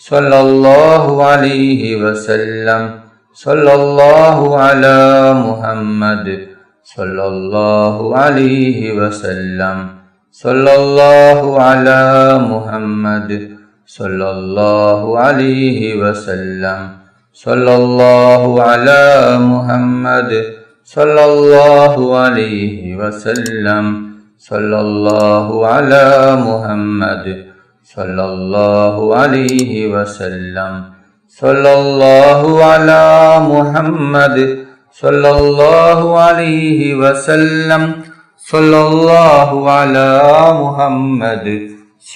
സല്ലല്ലാഹു അലൈഹി വസല്ലം. സല്ലല്ലാഹു അലാ മുഹമ്മദ് സല്ലല്ലാഹു അലൈഹി വസല്ലം. സല്ലല്ലാഹു അലാ മുഹമ്മദ് സല്ലല്ലാഹു അലൈഹി വസല്ലം. സല്ലല്ലാഹു അലാ മുഹമ്മദ് സല്ലല്ലാഹു അലൈഹി വസല്ലം. സല്ലല്ലാഹു അലാ മുഹമ്മദ് സല്ലല്ലാഹു അലൈഹി വസല്ലം. സല്ലല്ലാഹു അലാ മുഹമ്മദ് സല്ലല്ലാഹു അലൈഹി വസല്ലം. സല്ലല്ലാഹു അലാ മുഹമ്മദ്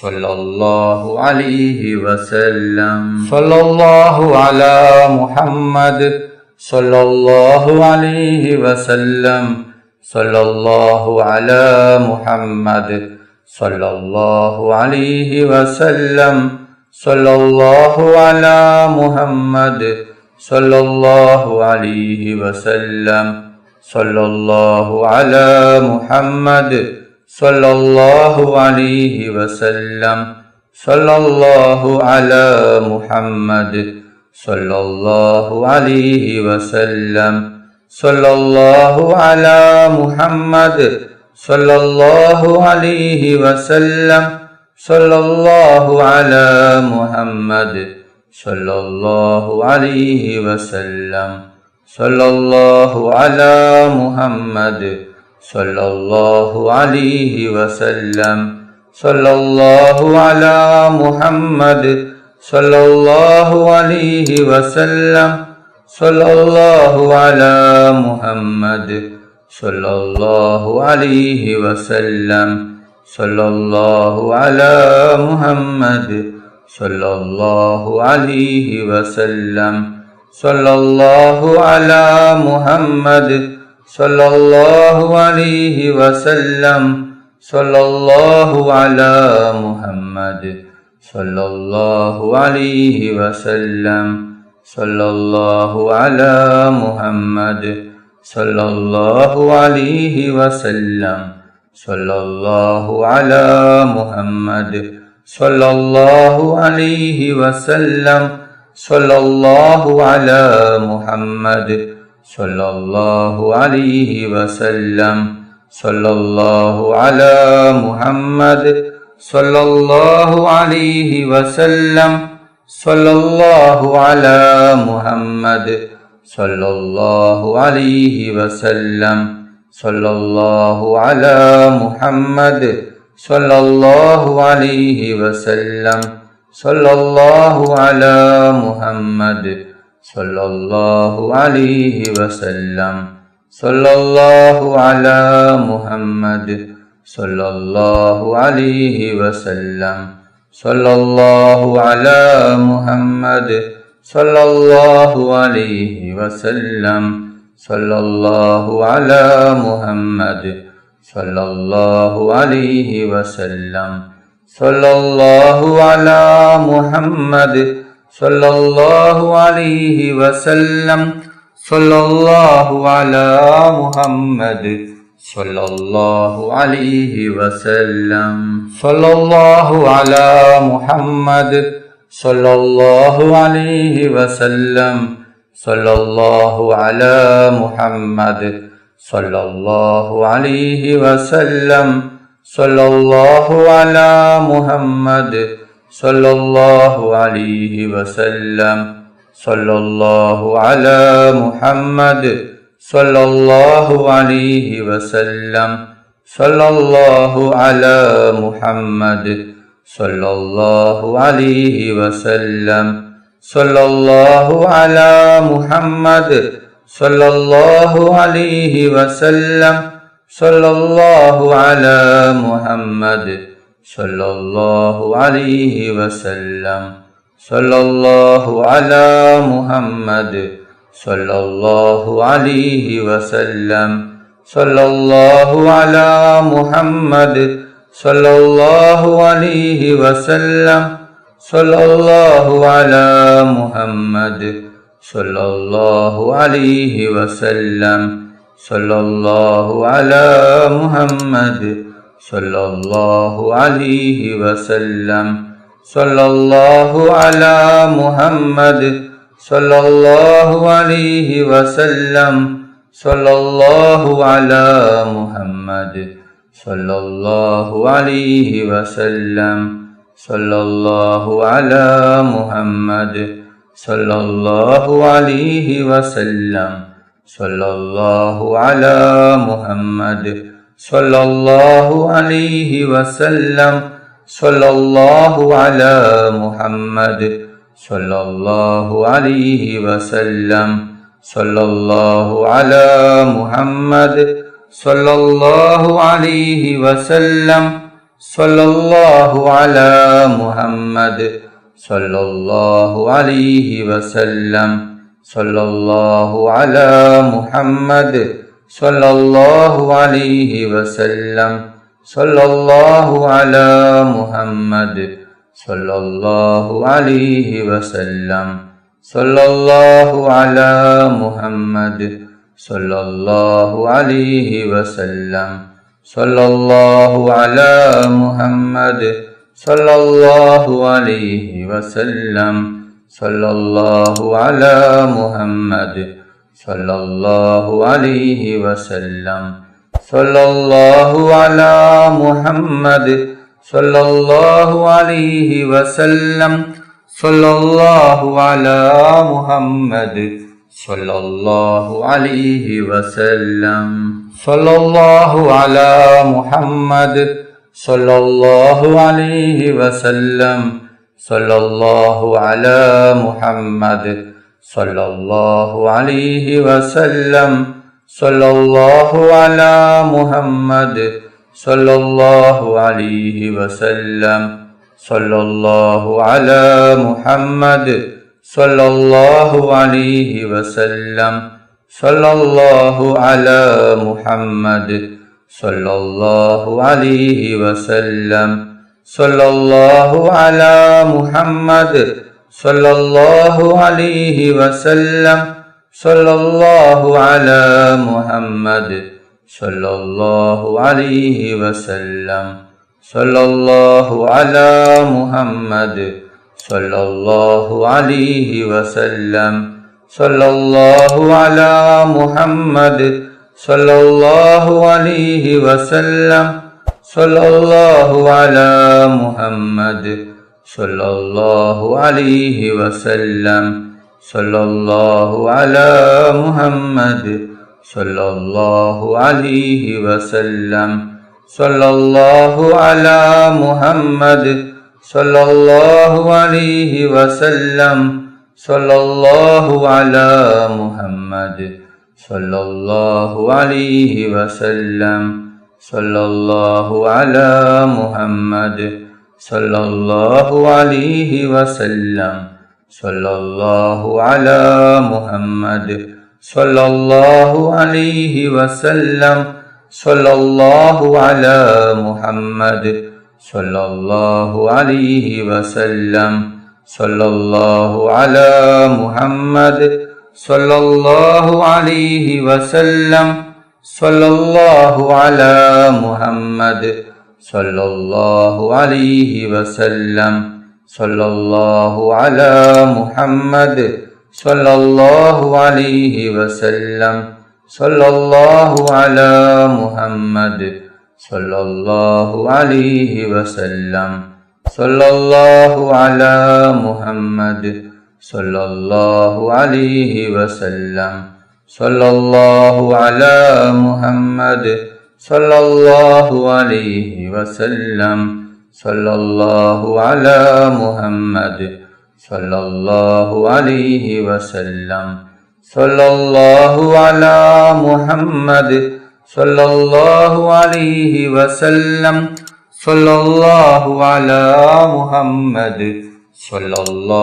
സല്ലല്ലാഹു അലൈഹി വസല്ലം. സല്ലല്ലാഹു അലാ മുഹമ്മദ് സല്ലല്ലാഹു അലൈഹി വസല്ലം. സല്ലല്ലാഹു അലാ മുഹമ്മദ് സല്ലല്ലാഹു അലൈഹി വസല്ലം. സല്ലല്ലാഹു അലാ മുഹമ്മദ് സല്ലല്ലാഹു അലൈഹി വസല്ലം. സല്ലല്ലാഹു അലാ മുഹമ്മദ് സല്ലല്ലാഹു അലൈഹി വസല്ലം. സല്ലല്ലാഹു അലാ മുഹമ്മദ് സല്ലല്ലാഹു അലൈഹി വസല്ലം. സല്ലല്ലാഹു അലാ മുഹമ്മദ് സല്ലല്ലാഹു അലൈഹി വസല്ലം. സല്ലല്ലാഹു അലാ മുഹമ്മദ് സല്ലല്ലാഹു അലൈഹി വസല്ലം. സല്ലല്ലാഹു അലാ മുഹമ്മദ് സല്ലല്ലാഹു അലൈഹി വസല്ലം. സല്ലല്ലാഹു അലാ മുഹമ്മദ് സല്ലല്ലാഹു അലൈഹി വസല്ലം. സല്ലല്ലാഹു അലാ മുഹമ്മദ് സല്ലല്ലാഹു അലൈഹി വസല്ലം. സല്ലല്ലാഹു അലാ മുഹമ്മദ് സല്ലല്ലാഹു അലൈഹി വസല്ലം. സല്ലല്ലാഹു അലാ മുഹമ്മദ് സല്ലല്ലാഹു അലൈഹി വസല്ലം. സല്ലല്ലാഹു അലാ മുഹമ്മദ് സല്ലല്ലാഹു അലൈഹി വസല്ലം. സല്ലല്ലാഹു അലാ മുഹമ്മദ് സല്ലല്ലാഹു അലൈഹി വസല്ലം. സല്ലല്ലാഹു അലാ മുഹമ്മദ് സല്ലല്ലാഹു അലൈഹി വസല്ലം. സല്ലല്ലാഹു അലാ മുഹമ്മദ് സല്ലല്ലാഹു അലൈഹി വസല്ലം. സല്ലല്ലാഹു അലാ മുഹമ്മദ് സല്ലല്ലാഹു അലൈഹി വസല്ലം. സല്ലല്ലാഹു അലാ മുഹമ്മദ് സല്ലല്ലാഹു അലൈഹി വസല്ലം. സല്ലല്ലാഹു അലാ മുഹമ്മദ് സല്ലല്ലാഹു അലൈഹി വസല്ലം. സല്ലല്ലാഹു അലാ മുഹമ്മദ് സല്ലല്ലാഹു അലൈഹി വസല്ലം. സല്ലല്ലാഹു അലാ മുഹമ്മദ് സല്ലല്ലാഹു അലൈഹി വസല്ലം. സല്ലല്ലാഹു അലാ മുഹമ്മദ് സല്ലല്ലാഹു അലൈഹി വസല്ലം. സല്ലല്ലാഹു അലാ മുഹമ്മദ് സല്ലല്ലാഹു അലൈഹി വസല്ലം. സല്ലല്ലാഹു അലാ മുഹമ്മദ് സല്ലല്ലാഹു അലൈഹി വസല്ലം. സല്ലല്ലാഹു അലാ മുഹമ്മദ് സല്ലല്ലാഹു അലൈഹി വസല്ലം. സല്ലല്ലാഹു അലാ മുഹമ്മദ് സല്ലല്ലാഹു അലൈഹി വസല്ലം. സല്ലല്ലാഹു അലാ മുഹമ്മദ് സല്ലല്ലാഹു അലൈഹി വസല്ലം. സല്ലല്ലാഹു അലാ മുഹമ്മദ് സല്ലല്ലാഹു അലൈഹി വസല്ലം. സല്ലല്ലാഹു അലാ മുഹമ്മദ് സല്ലല്ലാഹു അലൈഹി വസല്ലം. സല്ലല്ലാഹു അലാ മുഹമ്മദ് സല്ലല്ലാഹു അലൈഹി വസല്ലം. സല്ലല്ലാഹു അലാ മുഹമ്മദ് സല്ലല്ലാഹു അലൈഹി വസല്ലം. സല്ലല്ലാഹു അലാ മുഹമ്മദ് സല്ലല്ലാഹു അലൈഹി വസല്ലം. സല്ലല്ലാഹു അലാ മുഹമ്മദ് സല്ലല്ലാഹു അലൈഹി വസല്ലം. സല്ലല്ലാഹു അലാ മുഹമ്മദ് സല്ലല്ലാഹു അലൈഹി വസല്ലം. സല്ലല്ലാഹു അലാ മുഹമ്മദ് സല്ലല്ലാഹു അലൈഹി വസല്ലം. സല്ലല്ലാഹു അലാ മുഹമ്മദ് സല്ലല്ലാഹു അലൈഹി വസല്ലം. സല്ലല്ലാഹു അലാ മുഹമ്മദ് സല്ലല്ലാഹു അലൈഹി വസല്ലം സല്ലല്ലാഹു അലാ മുഹമ്മദ് സല്ലല്ലാഹു അലൈഹി വസല്ലം സല്ലല്ലാഹു അലാ മുഹമ്മദ് സല്ലല്ലാഹു അലൈഹി വസല്ലം സല്ലല്ലാഹു അലാ മുഹമ്മദ് സല്ലല്ലാഹു അലൈഹി വസല്ലം സല്ലല്ലാഹു അലാ മുഹമ്മദ് സല്ലല്ലാഹു അലൈഹി വസല്ലം സല്ലല്ലാഹു അലാ മുഹമ്മദ് സല്ലല്ലാഹു അലൈഹി വസല്ലം സല്ലല്ലാഹു അലാ മുഹമ്മദ് സല്ലല്ലാഹു അലൈഹി വസല്ലം സല്ലല്ലാഹു അലാ മുഹമ്മദ് സല്ലല്ലാഹു അലൈഹി വസല്ലം സല്ലല്ലാഹു അലാ മുഹമ്മദ് സല്ലല്ലാഹു അലൈഹി വസല്ലം സല്ലല്ലാഹു അലാ മുഹമ്മദ് സല്ലല്ലാഹു അലൈഹി വസല്ലം സല്ലല്ലാഹു അലാ മുഹമ്മദ് സല്ലല്ലാഹു അലൈഹി വസല്ലം സല്ലല്ലാഹു അലാ മുഹമ്മദ് സല്ലല്ലാഹു അലൈഹി വസല്ലം സല്ലല്ലാഹു അലാ മുഹമ്മദ് സല്ലല്ലാഹു അലൈഹി വസല്ലം സല്ലല്ലാഹു അലാ മുഹമ്മദ് സല്ലല്ലാഹു അലൈഹി വസല്ലം സല്ലല്ലാഹു അലാ മുഹമ്മദ് സല്ലല്ലാഹു അലൈഹി വസല്ലം സല്ലല്ലാഹു അലാ മുഹമ്മദ് സല്ലല്ലാഹു അലൈഹി വസല്ലം സല്ലല്ലാഹു അലാ മുഹമ്മദ് സല്ലല്ലാഹു അലൈഹി വസല്ലം സല്ലല്ലാഹു അലാ മുഹമ്മദ് സല്ലല്ലാഹു അലൈഹി വസല്ലം സല്ലല്ലാഹു അലാ മുഹമ്മദ് സല്ലല്ലാഹു അലൈഹി വസല്ലം സല്ലല്ലാഹു അലാ മുഹമ്മദ് സല്ലല്ലാഹു അലൈഹി വസല്ലം സല്ലല്ലാഹു അലാ മുഹമ്മദ് സല്ലല്ലാഹു അലൈഹി വസല്ലം സല്ലല്ലാഹു അലാ മുഹമ്മദ് സല്ലല്ലാഹു അലൈഹി വസല്ലം സല്ലല്ലാഹു അലാ മുഹമ്മദ് സല്ലല്ലാഹു അലൈഹി വസല്ലം സല്ലല്ലാഹു അലാ മുഹമ്മദ് സല്ലല്ലാഹു അലൈഹി വസല്ലം സല്ലല്ലാഹു അലാ മുഹമ്മദ് സല്ലല്ലാഹു അലൈഹി വസല്ലം സല്ലല്ലാഹു അലാ മുഹമ്മദ് സല്ലല്ലാഹു അലൈഹി വസല്ലം സല്ലല്ലാഹു അലാ മുഹമ്മദ് സല്ലല്ലാഹു അലൈഹി വസല്ലം സല്ലല്ലാഹു അലാ മുഹമ്മദ് സല്ലല്ലാഹു അലൈഹി വസല്ലം സല്ലല്ലാഹു അലാ മുഹമ്മദ് സല്ലല്ലാഹു അലൈഹി വസല്ലം സല്ലല്ലാഹു അലാ മുഹമ്മദ് സല്ലല്ലാഹു അലൈഹി വസല്ലം സല്ലല്ലാഹു അലാ മുഹമ്മദ് സല്ലല്ലാഹു അലൈഹി വസല്ലം സല്ലല്ലാഹു അലാ മുഹമ്മദ് സല്ലല്ലാഹു അലൈഹി വസല്ലം സല്ലല്ലാഹു അലാ മുഹമ്മദ് സല്ലല്ലാഹു അലൈഹി വസല്ലം സല്ലല്ലാഹു അലാ മുഹമ്മദ് സല്ലല്ലാഹു അലൈഹി വസല്ലം സല്ലല്ലാഹു അലാ മുഹമ്മദ് സല്ലല്ലാഹു അലൈഹി വസല്ലം സല്ലല്ലാഹു അലാ മുഹമ്മദ് സല്ലല്ലാഹു അലൈഹി വസല്ലം സല്ലല്ലാഹു അലാ മുഹമ്മദ് സല്ലല്ലാഹു അലൈഹി വസല്ലം സല്ലല്ലാഹു അലാ മുഹമ്മദ് സല്ലല്ലാഹു അലൈഹി വസല്ലം സല്ലല്ലാഹു അലാ മുഹമ്മദ് സല്ലല്ലാഹു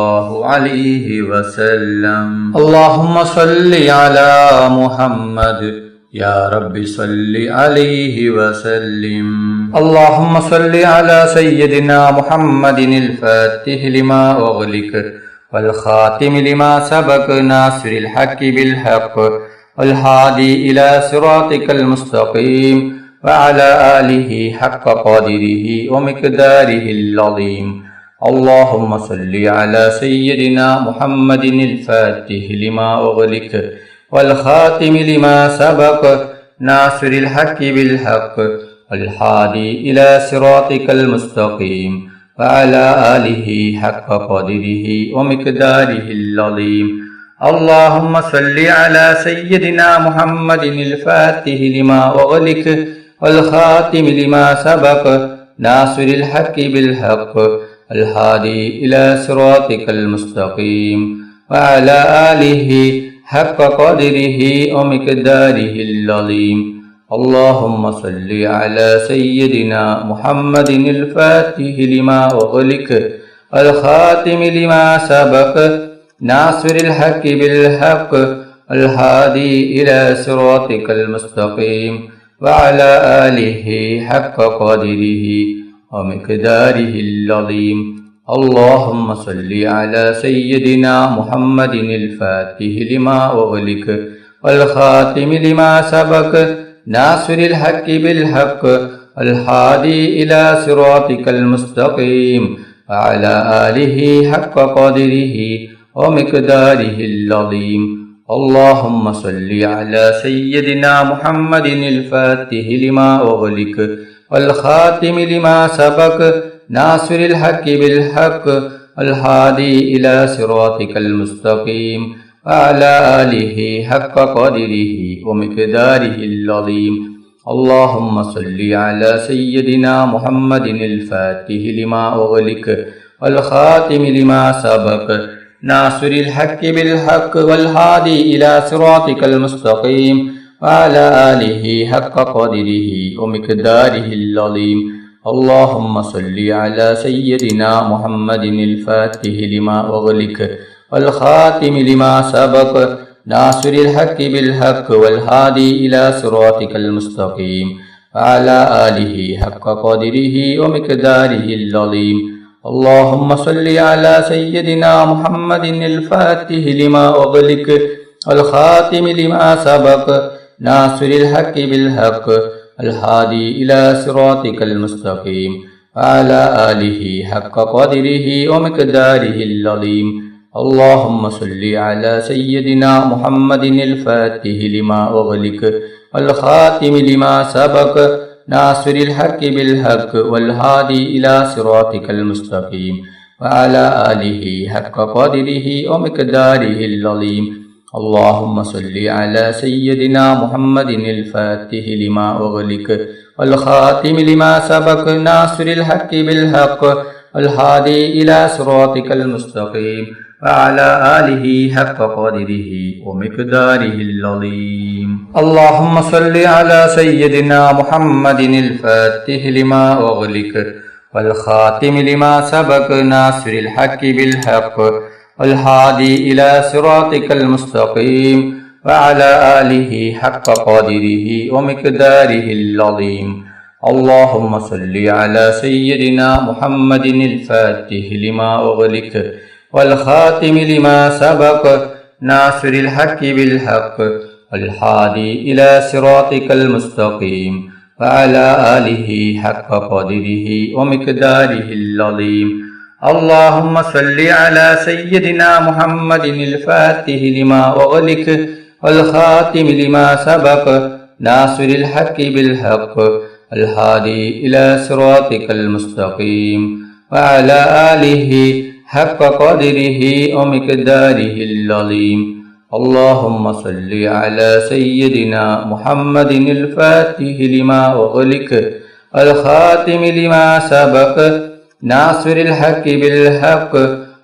അലൈഹി വസല്ലം അല്ലാഹുമ്മ സല്ലി അലാ മുഹമ്മദ് യാ റബ്ബി സല്ലി അലൈഹി വസല്ലിം اللهم صل على سيدنا محمد الفاتح لما أغلق والخاتم لما سبق ناصر الحق بالحق والهادي إلى صراطك المستقيم وعلى آله حق قدره ومقداره العظيم اللهم صل على سيدنا محمد الفاتح لما أغلق والخاتم لما سبق ناصر الحق بالحق والهادي إلى صراطك المستقيم وعلى آله حق قدره ومقداره العظيم. اللهم صل على سيدنا محمد الفاتح لما أغلق والخاتم لما سبق ناصر الحق بالحق الهادي إلى صراطك المستقيم وعلى آله حق قدره ومقداره العظيم. اللهم صل على سيدنا محمد الفاتح لما أغلق الخاتم لما سبق ناصر الحق بالحق الهادي إلى صراطك المستقيم وعلى آله حق قدره ومقداره العظيم. اللهم صل على سيدنا محمد الفاتح لما أغلق والخاتم لما سبق ناصر الحق بالحق الهادي إلى صراطك المستقيم وعلى آله حق قدره ومقداره العظيم. اللهم صل على سيدنا محمد الفاتح لما أغلق والخاتم لما سبق ناصر الحق بالحق الهادي إلى صراطك المستقيم وعلى آله حق قدره ومقداره العظيم. اللهم صل على سيدنا محمد الفاتح لما أغلق والخاتم لما سبق ناصر الحق بالحق والهادي إلى صراطك المستقيم وعلى آله حق قدره ومقداره العظيم. اللهم صل على سيدنا محمد الفاتح لما أغلق والخاتم لما سبق ناصر الحق بالحق والهادي إلى صراطك المستقيم وعلى آله حق قدره ومقداره العظيم. اللهم صل على سيدنا محمد الفاتح لما أغلق والخاتم لما سبق ناصر الحق بالحق الهادي إلى صراطك المستقيم وعلى آله حق قدره ومقداره العظيم. اللهم صل على سيدنا محمد الفاتح لما أغلق والخاتم لما سبق ناصر الحق بالحق والهادي إلى صراطك المستقيم وعلى آله حق قدره ومقداره العظيم. اللهم صل على سيدنا محمد الفاتح لما أغلق والخاتم لما سبق ناصر الحق بالحق والهادي إلى صراطك المستقيم وعلى آله حق قدره ومقداره العظيم. اللهم صل على سيدنا محمد الفاتح لما أغلق والخاتم لما سبق ناصر الحق بالحق والهادي إلى صراطك المستقيم وعلى آله حق قدره ومقداره العظيم. اللهم صل على سيدنا محمد الفاتح لما أغلق والخاتم لما سبق ناصر الحق بالحق والهادي إلى صراطك المستقيم وعلى آله حق قدره ومقداره العظيم. اللهم صل على سيدنا محمد الفاتح لما أغلق والخاتم لما سبق ناصر الحق بالحق الهادي إلى صراطك المستقيم وعلى آله حق قدره ومقداره العظيم. اللهم صل على سيدنا محمد الفاتح لما أغلق والخاتم لما سبق ناصر الحق بالحق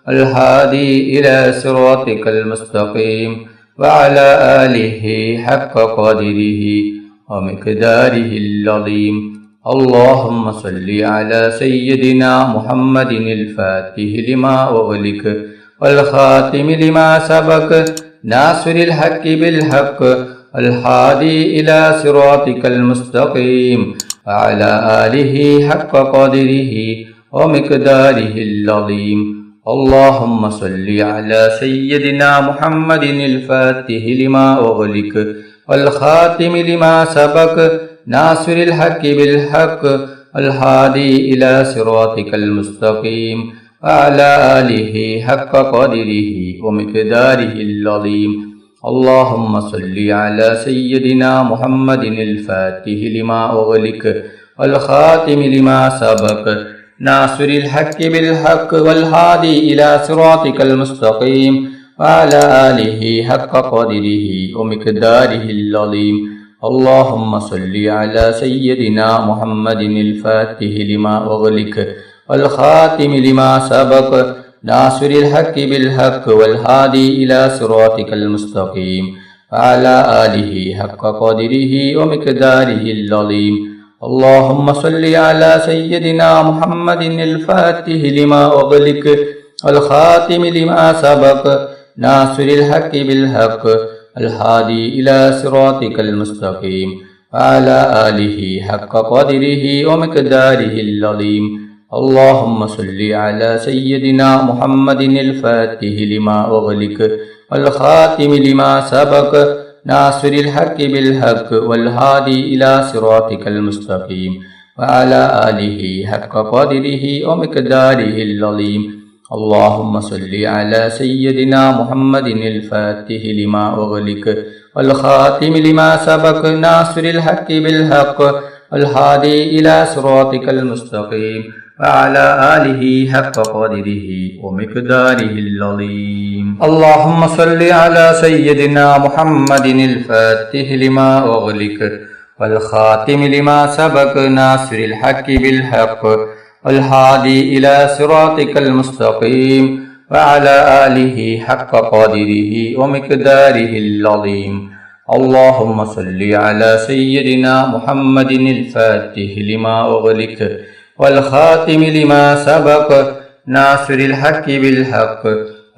الهادي إلى صراطك المستقيم وعلى آله حق قدره ومقداره العظيم. اللهم صل على سيدنا محمد الفاتح لما أغلق والخاتم لما سبق ناصر الحق بالحق الهادي إلى صراطك المستقيم وعلى آله حق قدره ومقداره العظيم. اللهم صل على سيدنا محمد الفاتح لما أغلق والخاتم لما سبق ناصر الحق بالحق الهادي إلى صراطك المستقيم وعلى آله حق قدره ومقداره العظيم. اللهم صل على سيدنا محمد الفاتح لما أغلق والخاتم لما سبق ناصر الحق بالحق والهادي إلى صراطك المستقيم وعلى آله حق قدره ومقداره العظيم. اللهم صل على سيدنا محمد الفاتح لما أغلق والخاتم لما سبق ناصر الحق بالحق والهادي إلى صراطك المستقيم وعلى آله حق قدره ومقداره العظيم. اللهم صل على سيدنا محمد الفاتح لما أغلق والخاتم لما سبق ناصر الحق بالحق الهادي إلى صراطك المستقيم وعلى آله حق قدره ومقداره العظيم. اللهم صل على سيدنا محمد الفاتح لما أغلق والخاتم لما سبق ناصر الحق بالحق والهادي إلى صراطك المستقيم وعلى آله حق قدره ومقداره العظيم. اللهم صل على سيدنا محمد الفاتح لما أغلق والخاتم لما سبق ناصر الحق بالحق والهادي إلى صراطك المستقيم وعلى آله حق قدره ومقداره العظيم. اللهم صل على سيدنا محمد الفاتح لما أغلق والخاتم لما سبق ناصر الحق بالحق والهادي إلى صراطك المستقيم وعلى آله حق قدره ومقداره العظيم. اللهم صل على سيدنا محمد الفاتح لما أغلق والخاتم لما سبق ناصر الحق بالحق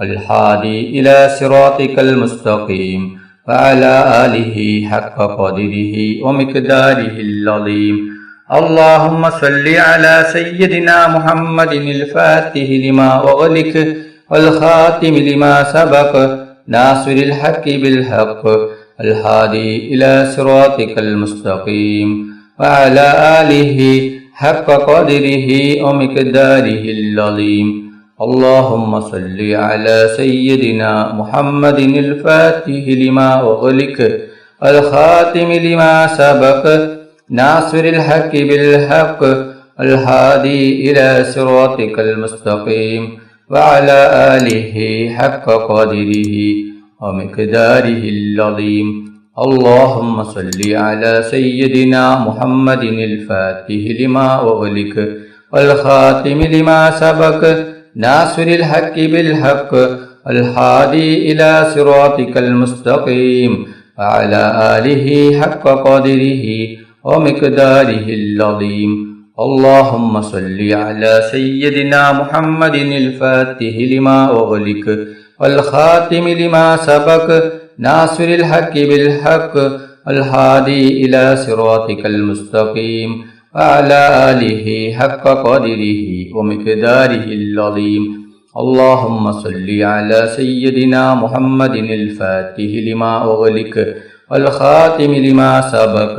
والهادي إلى صراطك المستقيم وعلى آله حق قدره ومقداره العظيم. اللهم صل على سيدنا محمد الفاتح لما أغلق والخاتم لما سبق ناصر الحق بالحق الهادي إلى صراطك المستقيم وعلى آله حق قدره ومقداره العظيم. اللهم صل على سيدنا محمد الفاتح لما أغلق والخاتم لما سبق ناصر الحق بالحق الهادي إلى صراطك المستقيم وعلى آله حق قدره ومقداره العظيم. اللهم صل على سيدنا محمد الفاتح لما أغلق والخاتم لما سبق ناصر الحق بالحق الهادي إلى صراطك المستقيم وعلى آله حق قدره ومقداره العظيم. اللهم صل على سيدنا محمد الفاتح لما أغلق والخاتم لما سبق ناصر الحق بالحق الهادي إلى صراطك المستقيم وعلى آله حق قدره ومقداره العظيم. اللهم صل على سيدنا محمد الفاتح لما أغلق والخاتم لما سبق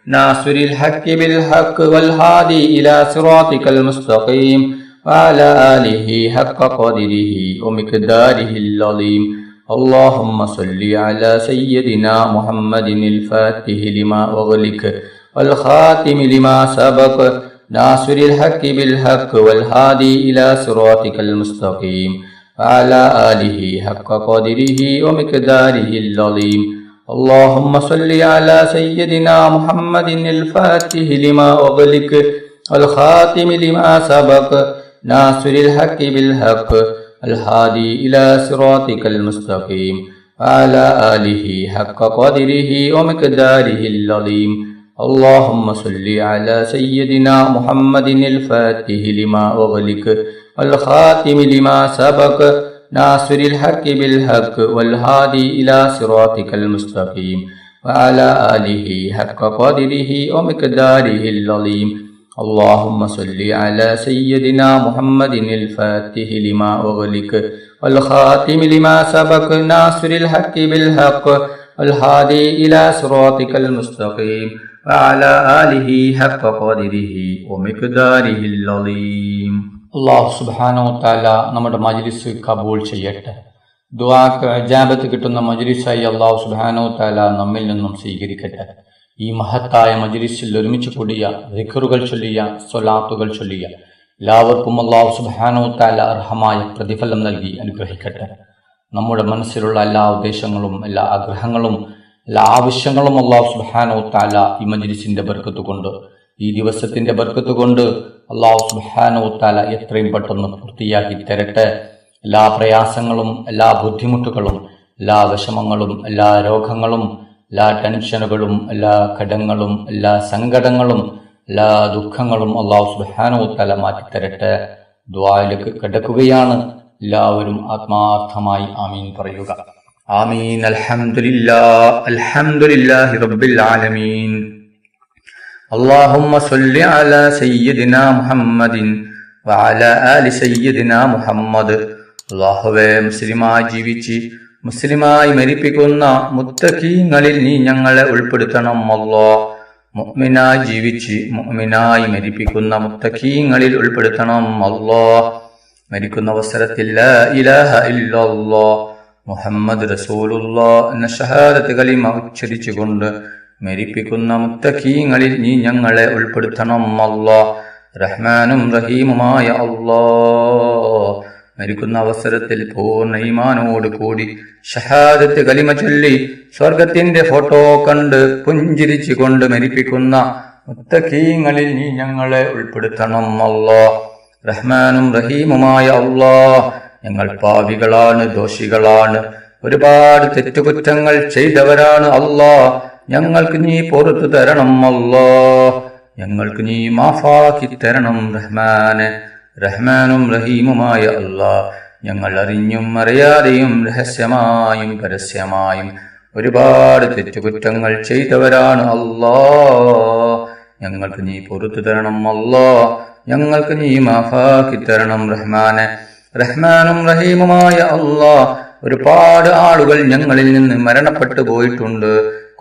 ناصر الحق بالحق والهادي إلى صراطك المستقيم وعلى آله حق قدره ومقداره العظيم. اللهم صل على سيدنا محمد الفاتح لما أغلق والخاتم لما سبق ناصر الحق بالحق والهادي إلى صراطك المستقيم وعلى آله حق قدره ومقداره العظيم. اللهم صل على سيدنا محمد الفاتح لما أغلق والخاتم لما سبق ناصر الحق بالحق الهادي إلى صراطك المستقيم وعلى آله حق قدره ومقداره العظيم. اللهم صل على سيدنا محمد الفاتح لما أغلق والخاتم لما سبق ناصر الحق بالحق والهادي إلى صراطك المستقيم وعلى آله حق قدره ومقداره العظيم. اللهم صل على سيدنا محمد الفاتح لما أغلق والخاتم لما سبق ناصر الحق بالحق والهادي إلى صراطك المستقيم وعلى آله حق قدره ومقداره العظيم. അള്ളാഹു സുബ്ഹാനഹു തആല നമ്മുടെ മജ്ലിസ് കബൂൽ ചെയ്യട്ടെ. ദുആക്ക് ഇജാബത്ത് കിട്ടുന്ന മജ്ലിസായി അള്ളാഹു സുബ്ഹാനഹു തആല നമ്മിൽ നിന്നും സ്വീകരിക്കട്ടെ. ഈ മഹത്തായ മജ്ലിസിൽ ഒരുമിച്ച് കൂടിയ ദിക്റുകൾ ചൊല്ലിയ സ്വലാത്തുകൾ ചൊല്ലിയ എല്ലാവർക്കും അള്ളാഹു സുബ്ഹാനഹു തആല അർഹമായ പ്രതിഫലം നൽകി അനുഗ്രഹിക്കട്ടെ. നമ്മുടെ മനസ്സിലുള്ള എല്ലാ ഉദ്ദേശങ്ങളും എല്ലാ ആഗ്രഹങ്ങളും എല്ലാ ആവശ്യങ്ങളും അള്ളാഹു സുബ്ഹാനഹു തആല ഈ മജ്ലിസിന്റെ ബർക്കത്ത് കൊണ്ട്, ഈ ദിവസത്തിന്റെ ബർക്കത്ത് കൊണ്ട് അള്ളാഹു സുബ്ഹാനഹു തആല എത്രയും പെട്ടെന്ന് പൂർത്തിയാക്കി തരട്ടെ. എല്ലാ പ്രയാസങ്ങളും എല്ലാ ബുദ്ധിമുട്ടുകളും എല്ലാ വിഷമങ്ങളും എല്ലാ രോഗങ്ങളും എല്ലാ ടെൻഷനുകളും എല്ലാ കടങ്ങളും എല്ലാ സങ്കടങ്ങളും എല്ലാ ദുഃഖങ്ങളും അള്ളാഹു സുബ്ഹാനഹു തആല മാറ്റിത്തരട്ടെ. ദുആയിലേക്ക് കിടക്കുകയാണ്. എല്ലാവരും ആത്മാർത്ഥമായി ആമീൻ പറയുക. ആമീൻ. അൽഹംദുലില്ലാഹി റബ്ബിൽ ആലമീൻ. اللهم صل على سيدنا محمد وعلى آل سيدنا محمد. അല്ലാഹുവേ, മുസ്ലിമായി ജീവിച്ച് മുസ്ലിമായി മരിപ്പിക്കുന്ന മുത്തഖീങ്ങളിൽ നീ ഞങ്ങളെ ഉൾപ്പെടുത്തണം അല്ലാഹ്. മുഅ്മിനായി ജീവിച്ച് മുഅ്മിനായി മരിപ്പിക്കുന്ന മുത്തഖീങ്ങളിൽ ഉൾപ്പെടുത്തണം അല്ലാഹ്. മരിക്കുന്ന അവസരത്തിൽ ലാ ഇലാഹ ഇല്ലല്ലാഹ് മുഹമ്മദ് റസൂലുള്ളാഹ് എന്ന ഷഹാദത്ത് കലിമ ഉച്ചരിച്ചുകൊണ്ട് മരിപ്പിക്കുന്ന മുത്തഖീങ്ങളിൽ നീ ഞങ്ങളെ ഉൾപ്പെടുത്തണം അല്ലാഹ്. റഹ്മാനും റഹീമുമായ അല്ലാഹ്, മരിക്കുന്ന അവസരത്തിൽ പൂർണ്ണ ഈമാനോട് കൂടി ഷഹാദത്ത് കലിമ ചൊല്ലി സ്വർഗത്തിന്റെ ഫോട്ടോ കണ്ട് പുഞ്ചിരിച്ചു കൊണ്ട് മരിപ്പിക്കുന്ന മുത്തഖീങ്ങളിൽ നീ ഞങ്ങളെ ഉൾപ്പെടുത്തണം അല്ലാഹ്. റഹ്മാനും റഹീമുമായ അല്ലാഹ്, ഞങ്ങൾ പാപികളാണ്, ദോഷികളാണ്, ഒരുപാട് തെറ്റുകുറ്റങ്ങൾ ചെയ്തവരാണ് അല്ലാഹ്. ഞങ്ങൾക്ക് നീ പുറത്തു തരണം അല്ലാഹ്. ഞങ്ങൾക്ക് നീ മാഫാക്കി തരണം റഹ്മാനെ. റഹ്മാനും റഹീമുമായ അല്ലാഹ്, ഞങ്ങൾ അറിഞ്ഞും അറിയാതെയും രഹസ്യമായും പരസ്യമായും ഒരുപാട് തെറ്റുകുറ്റങ്ങൾ ചെയ്തവരാണ് അല്ലാഹ്. ഞങ്ങൾക്ക് നീ പുറത്തു തരണം അല്ലാഹ്. ഞങ്ങൾക്ക് നീ മാഫാക്കി തരണം റഹ്മാനെ. റഹ്മാനും റഹീമുമായ അല്ലാഹ്, ഒരുപാട് ആളുകൾ ഞങ്ങളിൽ നിന്ന് മരണപ്പെട്ടു പോയിട്ടുണ്ട്.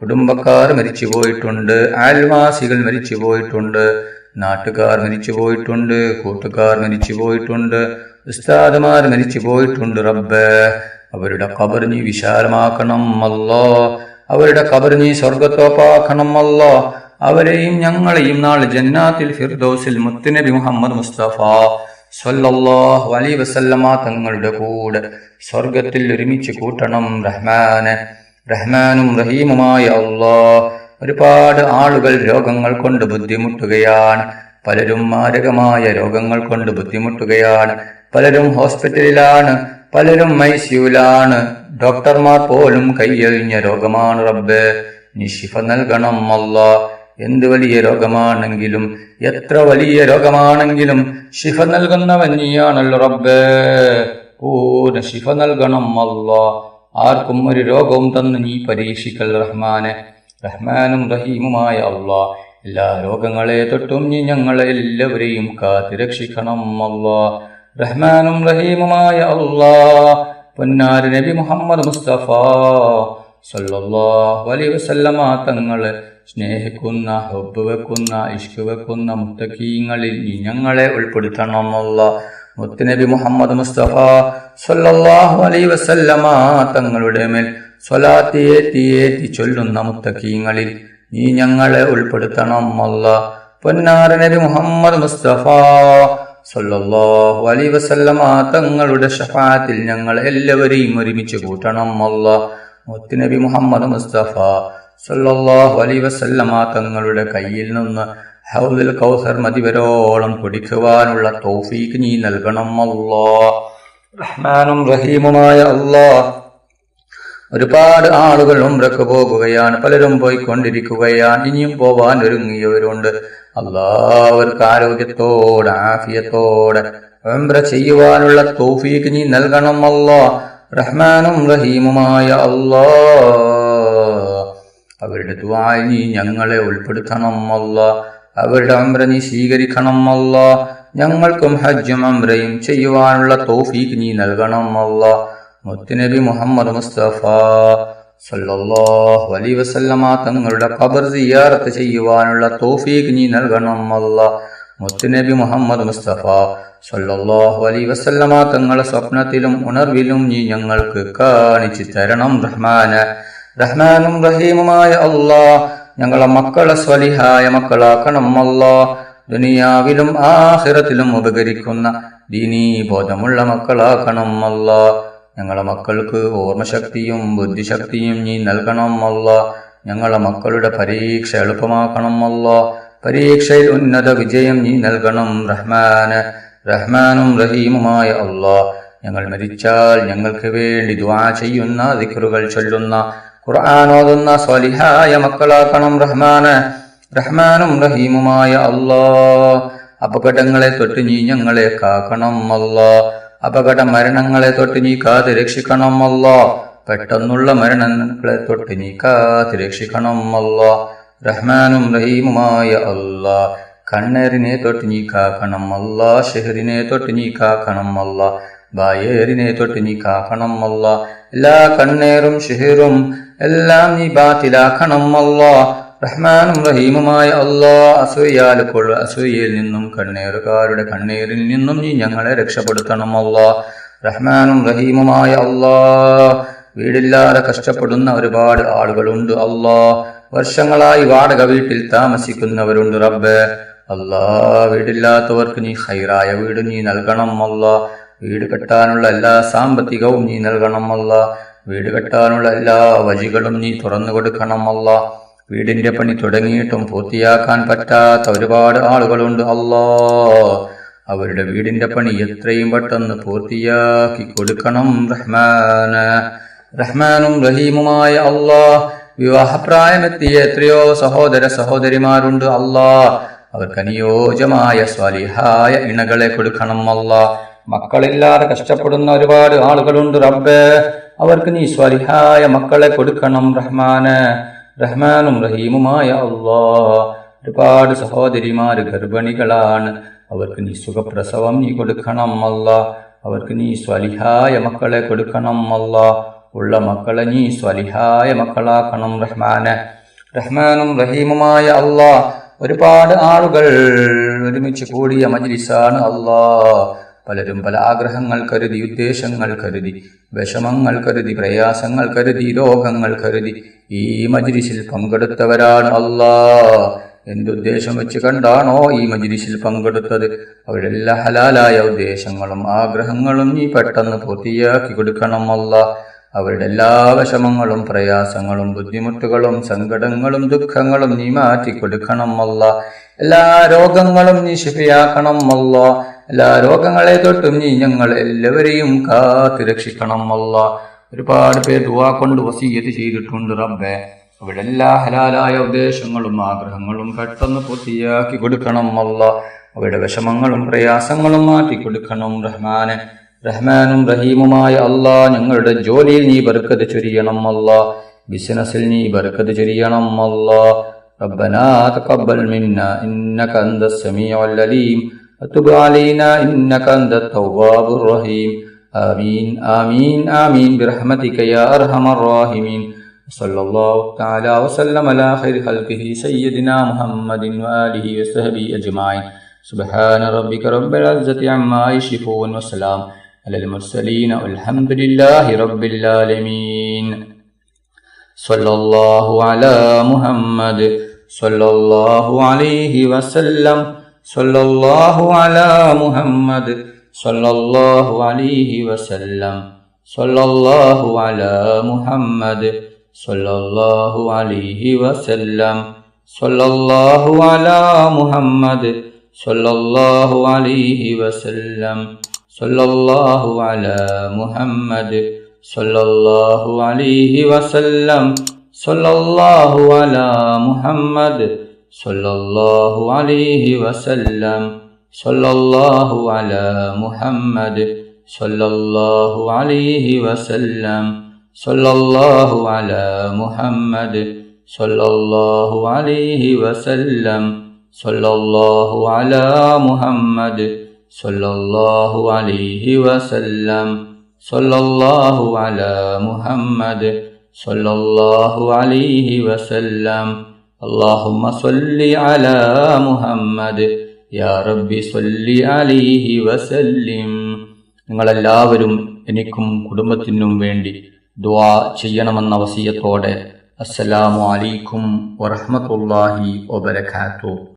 കുടുംബക്കാർ മരിച്ചു പോയിട്ടുണ്ട്, അയൽവാസികൾ മരിച്ചു പോയിട്ടുണ്ട്, നാട്ടുകാർ മരിച്ചു പോയിട്ടുണ്ട്, കൂട്ടുകാർ മരിച്ചു പോയിട്ടുണ്ട്, ഉസ്താദുമാർ മരിച്ചു പോയിട്ടുണ്ട്. റബ്ബേ, അവരുടെ ഖബർ നീ വിശാലമാക്കണം അല്ലാഹ്. അവരുടെ ഖബർ നീ സ്വർഗ്ഗത്തോപ്പാക്കണം അല്ലാഹ്. അവരെയും ഞങ്ങളെയും നാളെ ജന്നാത്തിൽ ഫിർദൗസിൽ മുത്തുനബി മുഹമ്മദ് മുസ്തഫ സ്വല്ലല്ലാഹു അലൈഹി വസല്ലമ തങ്ങളുടെ കൂടെ സ്വർഗത്തിൽ ഒരുമിച്ച് കൂട്ടണം റഹ്മാനെ. റഹ്മാനും റഹീമുമായ അല്ലാഹ്, ഒരുപാട് ആളുകൾ രോഗങ്ങൾ കൊണ്ട് ബുദ്ധിമുട്ടുകയാണ്. പലരും മാരകമായ രോഗങ്ങൾ കൊണ്ട് ബുദ്ധിമുട്ടുകയാണ്. പലരും ഹോസ്പിറ്റലിലാണ്, പലരും ഐസിയുലാണ്. ഡോക്ടർമാർ പോലും കൈയൊഴിഞ്ഞ രോഗമാണ് റബ്ബേ. നീ ശിഫ നൽകണം അല്ലാഹ്. എന്ത് വലിയ രോഗമാണെങ്കിലും എത്ര വലിയ രോഗമാണെങ്കിലും ശിഫ നൽകുന്നവൻ നീയാണല്ലോ റബ്ബേ. പൂർണ്ണ ശിഫ നൽകണം അല്ലാഹ്. ആർക്കും ഒരു രോഗവും തന്ന് നീ പരീക്ഷിക്കൽ റഹ്മാനെ. റഹ്മാനും റഹീമുമായ അല്ലാഹ്, എല്ലാ രോഗങ്ങളെ തൊട്ടും നീ ഞങ്ങളെ എല്ലാവരെയും കാത്തുരക്ഷിക്കണം അല്ലാഹ്. റഹ്മാനും റഹീമുമായ അല്ലാഹ്, പൊന്നാര നബി മുഹമ്മദ് മുസ്തഫ സല്ലല്ലാഹു അലൈഹി വസല്ലമ തങ്ങളെ സ്നേഹിക്കുന്ന, ഹബ്ബ് വെക്കുന്ന, ഇഷ്ക് വെക്കുന്ന മുത്തഖീങ്ങളിൽ നീ ഞങ്ങളെ ഉൾപ്പെടുത്തണം അല്ലാഹ്. മുത്തുനബി മുഹമ്മദ് മുസ്തഫ സല്ലല്ലാഹു അലൈഹി വസല്ലമ തങ്ങളുടെ മേൽ സ്വലാത്ത് ഏറ്റി ചൊല്ലുന്ന മുത്തഖീങ്ങളിൽ നീ ഞങ്ങളെ ഉൾപ്പെടുത്തണം അല്ലാഹ്. പൊന്നാര നബി മുഹമ്മദ് മുസ്തഫ സല്ലല്ലാഹു അലൈഹി വസല്ലമ തങ്ങളുടെ ശഫാഅത്തിൽ ഞങ്ങൾ എല്ലാവരെയും ഒരുമിച്ച് കൂട്ടണം അല്ലാഹ്. മുത്തുനബി മുഹമ്മദ് മുസ്തഫ സല്ലല്ലാഹു അലൈഹി വസല്ലമ തങ്ങളുടെ കയ്യിൽ നിന്ന് ഹൗദുൽ കൗസർ മതിവരോളം കുടിക്കുവാനുള്ള തൗഫീഖ് നീ നൽകണം അല്ലാഹ്. റഹ്മാനും റഹീമുമായ അല്ലാഹ്, ഒരുപാട് ആളുകൾ ഉംറക്ക് പോകുകയാണ്, പലരും പോയിക്കൊണ്ടിരിക്കുകയാണ്, ഇനിയും പോവാൻ ഒരുങ്ങിയവരുണ്ട്. അല്ലാഹ്, അവർക്ക് ആരോഗ്യത്തോടെ ആഫിയത്തോടെ ഉംറ ചെയ്യുവാനുള്ള തൗഫീഖ് നീ നൽകണം അല്ലാഹ്. റഹ്മാനും റഹീമുമായ അല്ലാഹ്, അവരുടെ ദുആയിൽ നീ ഞങ്ങളെ ഉൾപ്പെടുത്തണം അല്ലാഹ്. അവരുടെ ഉംറ നീ സ്വീകരിക്കണം അല്ലാഹ്. ഞങ്ങൾക്കും ഹജ്ജും ഉംറയും ചെയ്യുവാനുള്ള തൗഫീഖ് നീ നൽകണം അല്ലാഹ്. മുത്തുനബി മുഹമ്മദ് മുസ്തഫ സല്ലല്ലാഹു അലൈഹി വസല്ലമ തങ്ങളുടെ ഖബർ സിയാറത്ത് ചെയ്യുവാനുള്ള തൗഫീഖ് നീ നൽകണം അല്ലാഹ്. മുത്തുനബി മുഹമ്മദ് മുസ്തഫ സല്ലല്ലാഹു അലൈഹി വസല്ലമ തങ്ങളെ സ്വപ്നത്തിലും ഉണർവിലും നീ ഞങ്ങൾക്ക് കാണിച്ചു തരണം റഹ്മാന്. റഹ്മാനും റഹീമുമായ അല്ലാഹ് ഞങ്ങളെ മക്കളെ സ്വലിഹായ മക്കളാക്കണം അല്ലാഹ്. ദുനിയാവിലും ആഖിറത്തിലും ഉപകരിക്കുന്ന ദീനീ ബോധമുള്ള മക്കളാക്കണം അല്ലാഹ്. ഞങ്ങളെ മക്കൾക്ക് ഓർമ്മശക്തിയും ബുദ്ധിശക്തിയും നീ നൽകണം അല്ലാഹ്. ഞങ്ങളെ മക്കളുടെ പരീക്ഷ എളുപ്പമാക്കണം അല്ലാഹ്. പരീക്ഷയിൽ ഉന്നത വിജയം നീ നൽകണം റഹ്മാന്. റഹ്മാനും റഹീമുമായ അല്ലാഹ് ഞങ്ങൾ മരിച്ചാൽ ഞങ്ങൾക്ക് വേണ്ടി ദുആ ചെയ്യുന്ന ദിക്റുകൾ ചൊല്ലുന്ന ഖുർആൻ ഓതുന്ന സ്വാലിഹായ മക്കളാക്കണം റഹ്മാന്. റഹ്മാനും റഹീമുമായ അല്ലാഹ് അപകടങ്ങളെ തൊട്ട് നീ ഞങ്ങളെ കാക്കണം അല്ലാഹ്. അപകട മരണങ്ങളെ തൊട്ട് നീ കാത്ത് രക്ഷിക്കണം അല്ലാഹ്. പെട്ടെന്നുള്ള മരണങ്ങളെ തൊട്ട് നീ കാത്ത് രക്ഷിക്കണം അല്ലാഹ്. റഹ്മാനും റഹീമുമായ അല്ലാഹ് കണ്ണേറിനെ തൊട്ട് നീ കാക്കണം അല്ലാഹ്. ഷെഹറിനെ തൊട്ട് നീ കാക്കണം അല്ലാഹ്. ബായേറിനെ തൊട്ട് നീ കാക്കണം അല്ലാഹ്. എല്ലാ കണ്ണേറും ഷെഹറും എല്ലാം നീ ബാത്തിലാക്കണം അല്ലാഹ്. റഹ്മാനും റഹീമുമായ അല്ലാഹ് അസൂയയിൽ നിന്നും കണ്ണേറുകാരുടെ കണ്ണീരിൽ നിന്നും നീ ഞങ്ങളെ രക്ഷപ്പെടുത്തണം അല്ലാഹ്. റഹ്മാനും റഹീമുമായ അല്ലാഹ് വീടില്ലാതെ കഷ്ടപ്പെടുന്ന ഒരുപാട് ആളുകളുണ്ട് അല്ലാഹ്. വർഷങ്ങളായി വാടക വീട്ടിൽ താമസിക്കുന്നവരുണ്ട് റബ്ബേ. അല്ലാഹ് വീടില്ലാത്തവർക്ക് നീ ഖൈറായ വീട് നീ നൽകണം അല്ലാഹ്. വീട് കെട്ടാനുള്ള എല്ലാ സാമ്പത്തികവും നീ നൽകണം അല്ലാഹ്. വീട് കെട്ടാനുള്ള എല്ലാ വഴികളും നീ തുറന്നു കൊടുക്കണം അല്ലാഹ്. വീടിന്റെ പണി തുടങ്ങിയിട്ടും പൂർത്തിയാക്കാൻ പറ്റാത്ത ഒരുപാട് ആളുകളുണ്ട് അല്ലാഹ്. അവരുടെ വീടിന്റെ പണി എത്രയും പെട്ടെന്ന് പൂർത്തിയാക്കി കൊടുക്കണം റഹ്മാന്. റഹ്മാനും റഹീമുമായ അല്ലാഹ് വിവാഹപ്രായമെത്തിയ എത്രയോ സഹോദര സഹോദരിമാരുണ്ട് അല്ലാഹ്. അവർക്ക് അനുയോജ്യമായ സ്വാലിഹായ ഇണകളെ കൊടുക്കണം അല്ലാഹ്. മക്കളില്ലാതെ കഷ്ടപ്പെടുന്ന ഒരുപാട് ആളുകളുണ്ട് റബ്ബേ. അവർക്ക് നീ സ്വാലിഹായ മക്കളെ കൊടുക്കണം റഹ്മാന്. റഹ്മാനും റഹീമുമായ അല്ലാഹ് ഒരുപാട് സഹോദരിമാര് ഗർഭിണികളാണ്. അവർക്ക് നീ സുഖപ്രസവം നീ കൊടുക്കണം അല്ലാഹ്. അവർക്ക് നീ സ്വാലിഹായ മക്കളെ കൊടുക്കണം അല്ലാഹ്. ഉള്ള മക്കളെ നീ സ്വാലിഹായ മക്കളാക്കണം റഹ്മാന്. റഹ്മാനും റഹീമുമായ അല്ലാഹ് ഒരുപാട് ആളുകൾ ഒരുമിച്ച് കൂടിയ മജ്ലിസാണ് അല്ലാഹ്. പലരും പല ആഗ്രഹങ്ങൾ കരുതി, ഉദ്ദേശങ്ങൾ കരുതി, വിഷമങ്ങൾ കരുതി, പ്രയാസങ്ങൾ കരുതി, രോഗങ്ങൾ കരുതി ഈ മജ്ലിസിൽ പങ്കെടുത്തവരാണ് അല്ലാഹ്. എന്തുദ്ദേശം വെച്ച് കണ്ടാണോ ഈ മജ്ലിസിൽ പങ്കെടുത്തത് അവരുടെ എല്ലാ ഹലാലായ ഉദ്ദേശങ്ങളും ആഗ്രഹങ്ങളും നീ പെട്ടെന്ന് പൂർത്തിയാക്കി കൊടുക്കണം അല്ലാഹ്. അവരുടെ എല്ലാ വിഷമങ്ങളും പ്രയാസങ്ങളും ബുദ്ധിമുട്ടുകളും സങ്കടങ്ങളും ദുഃഖങ്ങളും നീ മാറ്റി കൊടുക്കണം അല്ലാഹ്. എല്ലാ രോഗങ്ങളും നീ ശിഫയാക്കണം അല്ലാഹ്. എല്ലാ രോഗങ്ങളെ തൊട്ടും നീ ഞങ്ങൾ എല്ലാവരെയും കാത്ത് രക്ഷിക്കണം അല്ലാഹ്. ഒരുപാട് പേർ ദുആ കൊണ്ട് വസിയ്യത്ത് ചെയ്തിട്ടുണ്ട് റബ്ബേ. അവരുടെ എല്ലാ ഹലാലായ ഉദ്ദേശങ്ങളും ആഗ്രഹങ്ങളും പെട്ടെന്ന് പൂർത്തിയാക്കി കൊടുക്കണം അല്ലാഹ്. അവരുടെ വിഷമങ്ങളും പ്രയാസങ്ങളും മാറ്റി കൊടുക്കണം റഹ്മാനെ. റഹ്മാനും റഹീമുമായ അല്ലാഹ് ഞങ്ങളുടെ ജോലിയിൽ നീ ബർക്കത്ത് ചൊരിയണം അല്ലാഹ്. ബിസിനസ്സിൽ നീ ബർക്കത്ത് ചൊരിയണം അല്ലാഹ്. റബ്ബനാ തഖബ്ബൽ മിന്നാ ഇന്നക അന്തസ് സമീഉൽ അലീം വതുബ് അലൈനാ ഇന്നക അന്തത് തവ്വാബുർ റഹീം. ആമീൻ ആമീൻ ആമീൻ ബിറഹ്മതിക യാ അർഹമർ റഹീമീൻ. സല്ലല്ലാഹു തആല വസല്ലമ അലാ ഖൈരി ഖൽഖിഹി സയ്യിദിനാ മുഹമ്മദിൻ വആലിഹി വസഹബിഹി അജ്മഈൻ. സുബ്ഹാന റബ്ബിക റബ്ബിൽ ഇസ്സതി അമ്മാ യസിഫൂൻ വസ്സലാം അലൽ മുർസലീൻ വൽഹംദുലില്ലാഹി റബ്ബിൽ ആലമീൻ. സല്ലല്ലാഹു അലാ മുഹമ്മദ് സല്ലല്ലാഹു അലൈഹി വസല്ലം. സല്ലല്ലാഹു അലാ മുഹമ്മദ് സല്ലല്ലാഹു അലൈഹി വസല്ലം. സല്ലല്ലാഹു അലാ മുഹമ്മദ് സല്ലല്ലാഹു അലൈഹി വസല്ലം. സല്ലല്ലാഹു അലാ മുഹമ്മദ് സല്ലല്ലാഹു അലൈഹി വസല്ലം. സല്ലല്ലാഹു അലാ മുഹമ്മദ് സല്ലല്ലാഹു അലൈഹി വസല്ലം. സല്ലല്ലാഹു അലാ മുഹമ്മദ് സല്ലല്ലാഹു അലൈഹി വസല്ലം. സല്ലല്ലാഹു അലാ മുഹമ്മദ് സല്ലല്ലാഹു അലൈഹി വസല്ലം. സല്ലല്ലാഹു അലാ മുഹമ്മദ് സല്ലല്ലാഹു അലൈഹി വസല്ലം. സല്ലല്ലാഹു അലാ മുഹമ്മദ് സല്ലല്ലാഹു അലൈഹി വസല്ലം. സല്ലല്ലാഹു അലാ മുഹമ്മദ് സല്ലല്ലാഹു അലൈഹി വസല്ലം. اللهم صل على محمد യാ റബ്ബി സ്വല്ലി അലൈഹി വസല്ലിം. നിങ്ങളെല്ലാവരും എനിക്കും കുടുംബത്തിനും വേണ്ടി ദുആ ചെയ്യണമെന്ന വസിയത്തോടെ അസ്സലാമു അലൈക്കും വറഹ്മത്തുള്ളാഹി വബറകാതുഹു.